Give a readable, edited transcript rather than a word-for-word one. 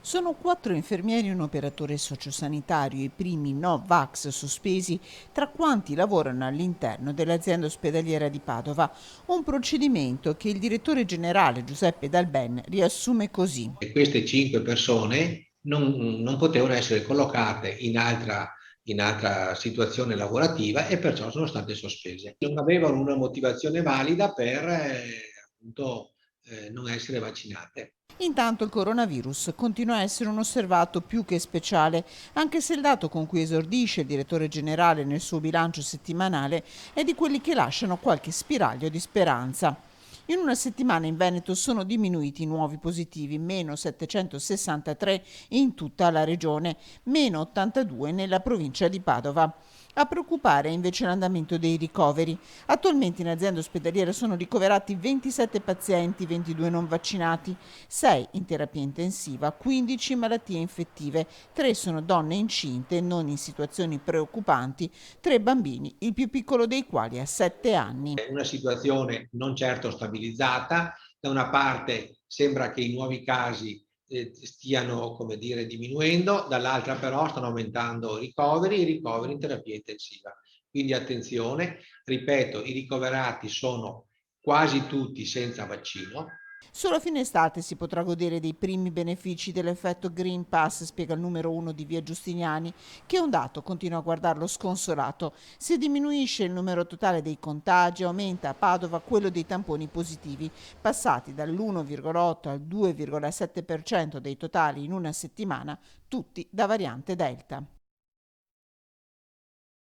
Sono 4 infermieri e un operatore sociosanitario, i primi no-vax sospesi tra quanti lavorano all'interno dell'azienda ospedaliera di Padova. Un procedimento che il direttore generale Giuseppe Dalben riassume così. E queste 5 persone non potevano essere collocate in altra situazione lavorativa e perciò sono state sospese. Non avevano una motivazione valida per appunto, non essere vaccinate. Intanto il coronavirus continua a essere un osservato più che speciale, anche se il dato con cui esordisce il direttore generale nel suo bilancio settimanale è di quelli che lasciano qualche spiraglio di speranza. In una settimana in Veneto sono diminuiti i nuovi positivi, meno 763 in tutta la regione, meno 82 nella provincia di Padova. A preoccupare è invece l'andamento dei ricoveri. Attualmente in azienda ospedaliera sono ricoverati 27 pazienti, 22 non vaccinati, 6 in terapia intensiva, 15 in malattie infettive, 3 sono donne incinte non in situazioni preoccupanti, 3 bambini, il più piccolo dei quali ha 7 anni. È una situazione non certo stabilizzata, da una parte sembra che i nuovi casi stiano, come dire, diminuendo, dall'altra però stanno aumentando i ricoveri in terapia intensiva. Quindi attenzione, ripeto, i ricoverati sono quasi tutti senza vaccino. Solo a fine estate si potrà godere dei primi benefici dell'effetto Green Pass, spiega il numero 1 di Via Giustiniani, che è un dato, continua a guardarlo sconsolato. Se diminuisce il numero totale dei contagi, aumenta a Padova quello dei tamponi positivi, passati dall'1,8 al 2,7% dei totali in una settimana, tutti da variante Delta.